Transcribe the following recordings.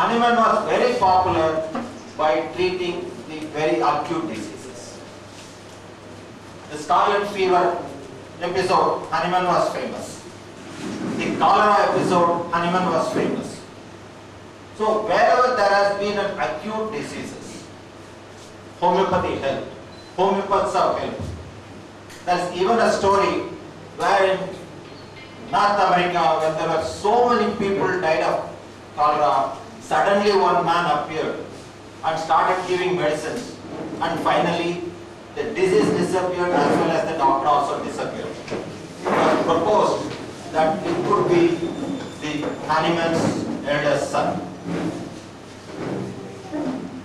Hahnemann was very popular by treating the very acute diseases. The scarlet fever episode, Hahnemann was famous. The cholera episode, Hahnemann was famous. So wherever there has been an acute diseases, homeopathy helped. Homeopaths have helped. There's even a story where in North America, when there were so many people died of cholera, suddenly one man appeared and started giving medicines, and finally the disease disappeared as well as the doctor also disappeared. It was proposed that it could be the Hahnemann's eldest son.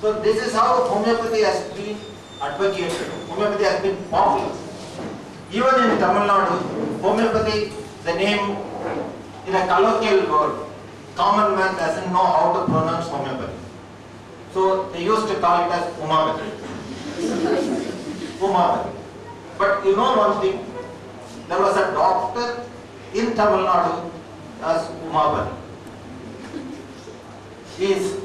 So this is how homeopathy has been advocated. Homeopathy has been popular. Even in Tamil Nadu, homeopathy, the name in a colloquial word, common man doesn't know how to pronounce homeopathy. So they used to call it as umapathy. Umapathy. But you know one thing, there was a doctor in Tamil Nadu as Umapathy. He is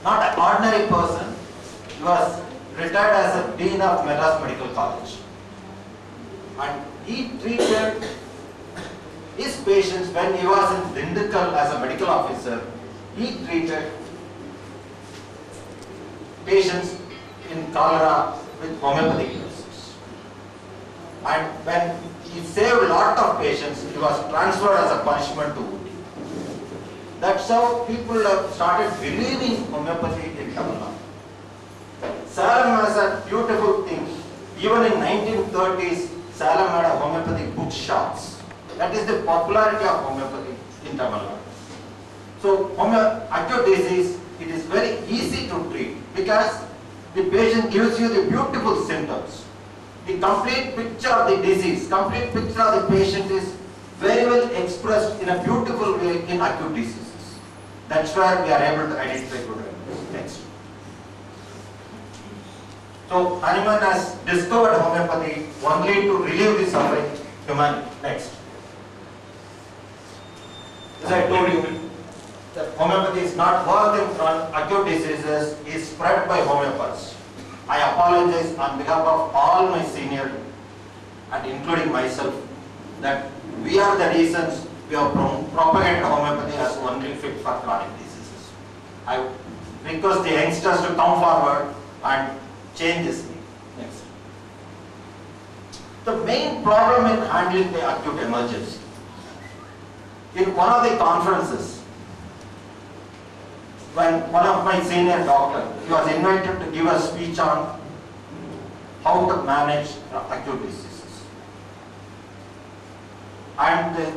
not an ordinary person. He was retired as a dean of Madras Medical College. And he treated his patients when he was in Dindigul as a medical officer. He treated patients in cholera with homeopathic medicines. And when he saved a lot of patients, he was transferred as a punishment to Ooty. That's how people have started believing homeopathy in Tamil Nadu. Salem has a beautiful thing. Even in 1930s, Salem had a homeopathic bookshops. That is the popularity of homeopathy in Tamil Nadu. So, acute disease, it is very easy to treat because the patient gives you the beautiful symptoms. The complete picture of the disease, complete picture of the patient is very well expressed in a beautiful way in acute diseases. That's where we are able to identify good remedies. Next. So, Hahnemann has discovered homeopathy only to relieve the suffering of humanity. Next. As I told you, that homeopathy is not working on acute diseases, is spread by homeopaths. I apologize on behalf of all my seniors and including myself that we are the reasons we have propagated homeopathy as only fit for chronic diseases. I request the youngsters to come forward and change this thing. Next. The main problem in handling the acute emergency. In one of the conferences, when one of my senior doctors, he was invited to give a speech on how to manage acute diseases. And the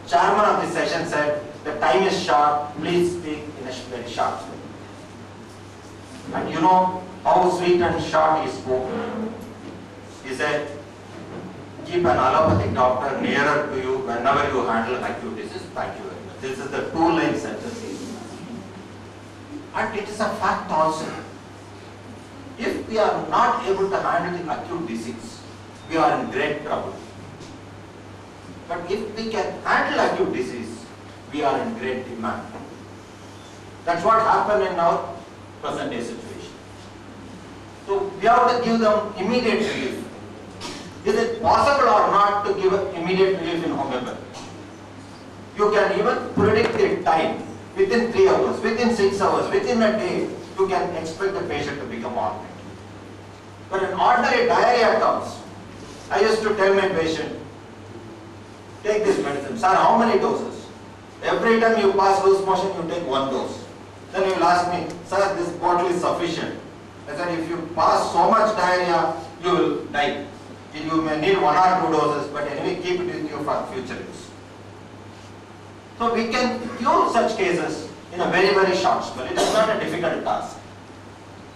chairman of the session said, the time is short, please speak in a very short way. And you know how sweet and short he spoke. He said, keep an allopathic doctor nearer to you whenever you handle acute disease. Thank you very much. This is the two-line sentence. And it is a fact also. If we are not able to handle the acute disease, we are in great trouble. But if we can handle acute disease, we are in great demand. That's what happened in our present day situation. So we have to give them immediate relief. Is it possible or not to give immediate relief in homeopathy? You can even predict the time. Within 3 hours, within 6 hours, within a day, you can expect the patient to become alright. But in ordinary diarrhea comes, I used to tell my patient, take this medicine. Sir, how many doses? Every time you pass loose motion, you take 1 dose. Then you will ask me, sir, this bottle is sufficient. I said, if you pass so much diarrhea, you will die. You may need 1 or 2 doses, but anyway, keep it with you for future use. So we can cure such cases in a very, very short spell. It is not a difficult task.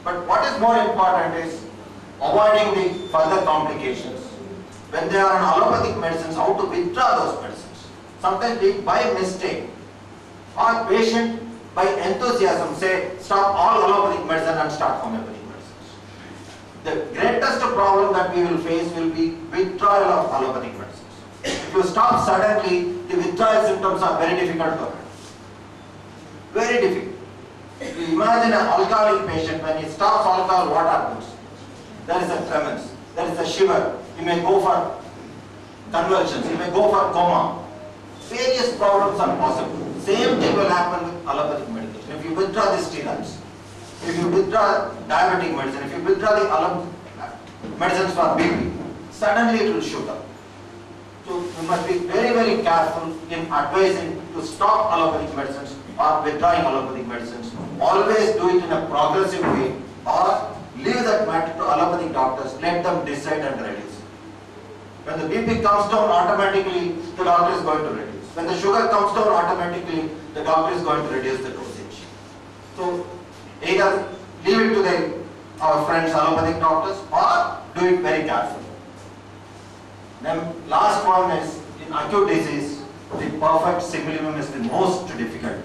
But what is more important is avoiding the further complications. When they are on allopathic medicines, how to withdraw those medicines. Sometimes we, by mistake, or patient by enthusiasm say, stop all allopathic medicine and start homeopathic medicines. The greatest problem that we will face will be withdrawal of allopathic medicines. If you stop suddenly, the withdrawal symptoms are very difficult to handle. Very difficult. Imagine an alcoholic patient, when he stops alcohol, what happens? There is a tremors, there is a shiver, he may go for convulsions, he may go for coma. Various problems are possible. Same thing will happen with allopathic medication. If you withdraw the steroids, if you withdraw diabetic medicine, if you withdraw the medicines for BP, suddenly it will shoot up. So you must be very, very careful in advising to stop allopathic medicines or withdrawing allopathic medicines. Always do it in a progressive way, or leave that matter to allopathic doctors, let them decide and reduce. When the BP comes down, automatically the doctor is going to reduce. When the sugar comes down, automatically the doctor is going to reduce the dosage. So either leave it to our friends allopathic doctors, or do it very carefully. Then last one is, in acute disease, the perfect similimum is the most difficult.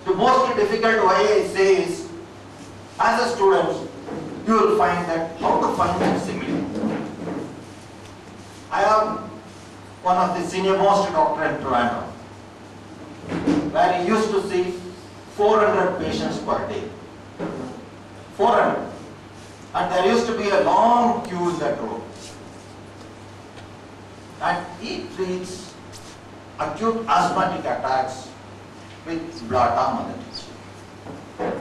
The most difficult way I say is, as a student, you will find that how to find that similimum. I am one of the senior most doctor in Toronto, where he used to see 400 patients per day. 400. And there used to be a long queue in that room. And he treats acute asthmatic attacks with blood method.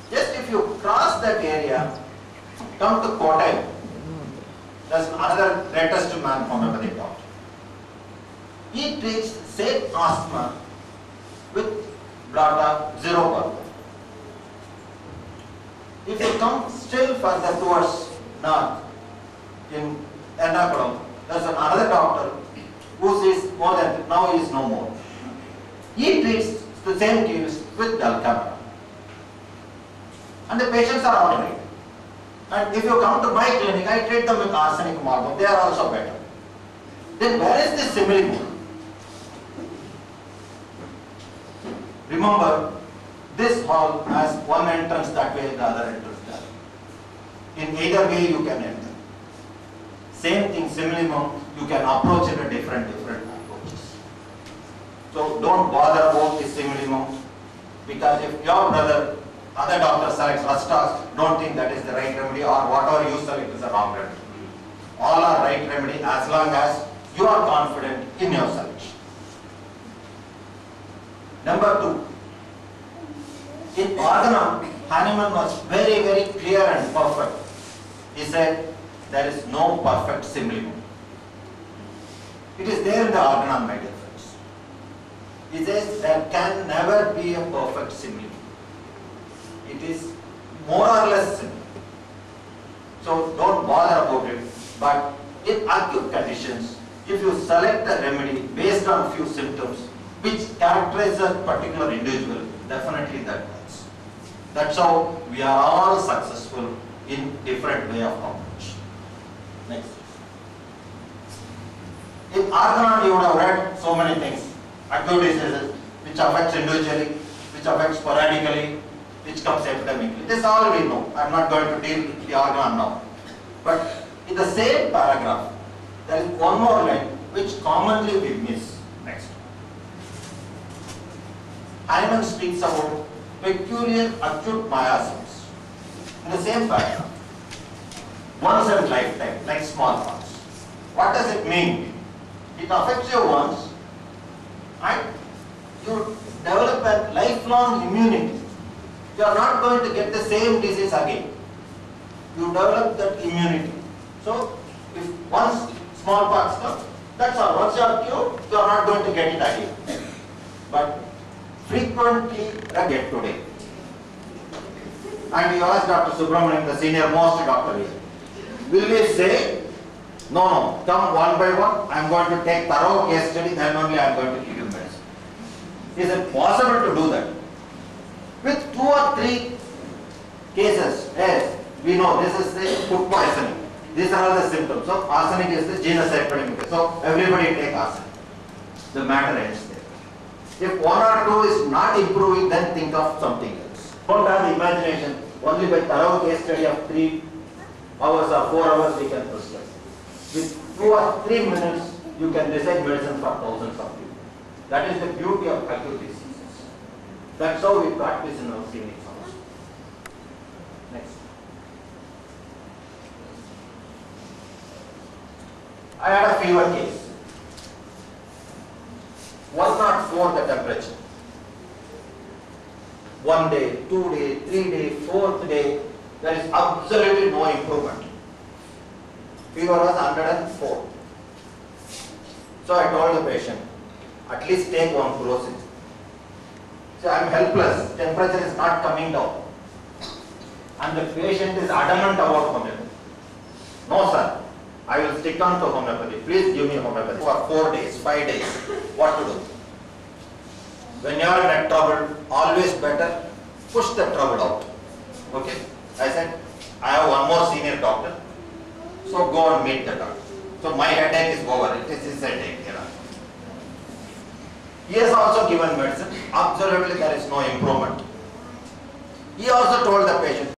Just if you cross that area, come to Kottayam, there's another greatest man homeopathic doctor. He treats same asthma with blood 0%. If you come still further towards north, in Ernakulam, there's another doctor who says more than, now he is no more. He treats the same case with Dalcapra. And the patients are all right. And if you come to my clinic, I treat them with arsenic amalgam. They are also better. Then where is the similimum? Remember, this hall has one entrance that way, the other entrance that way. In either way you can enter. Same thing, similimum, you can approach it in different approaches. So don't bother about the similimum, because if your brother, other doctor selects Rustox, don't think that is the right remedy, or whatever you select is the wrong remedy. All are right remedy as long as you are confident in your selection. Number 2. In Organon, Hahnemann was very, very clear and perfect. He said, there is no perfect similimum. It is there in the Organon, my dear friends. He says, there can never be a perfect similimum. It is more or less similar. So don't bother about it. But in acute conditions, if you select a remedy based on few symptoms which characterize a particular individual, definitely that works. That's how we are all successful in different way of approach. Next. In Organon, you would have read so many things. Acute diseases, which affects individually, which affects sporadically, which comes epidemically. This all we know. I am not going to deal with the Organon now. But in the same paragraph, there is one more line which commonly we miss. Next. Hahnemann speaks about peculiar acute miasms. In the same paragraph. Once in lifetime, like smallpox. What does it mean? It affects you once and you develop a lifelong immunity. You are not going to get the same disease again. You develop that immunity. So, if once smallpox comes, that's all. Once you are cured, you are not going to get it again. But frequently get today. And you ask Dr. Subramanian, the senior most doctor here, will we say, no, come one by one, I am going to take thorough case study, then only I am going to give you medicine. Is it possible to do that? With 2 or 3 cases, yes, we know this is the food poisoning. These are all the symptoms. So arsenic is the genus epidemic. So everybody take arsenic. The matter ends there. If 1 or 2 is not improving, then think of something else. Don't have the imagination. Only by thorough case study of 3 hours or 4 hours we can prescribe. With 2 or 3 minutes, you can decide medicine for thousands of people. That is the beauty of acute diseases. That's how we practice in our clinics also. Next. I had a fever case. 104 the temperature. 1 day, 2 day, 3 day, 4th day, there is absolutely no improvement. Fever was 104. So I told the patient, at least take one Crocin. So I am helpless, temperature is not coming down. And the patient is adamant about homeopathy. No sir, I will stick on to homeopathy. Please give me homeopathy. For 4 days, 5 days, what to do? When you are in trouble, always better push the trouble out. Okay? I said, I have one more senior doctor, so go and meet the doctor. So my headache is over, it is his headache. He has also given medicine, absolutely there is no improvement. He also told the patient,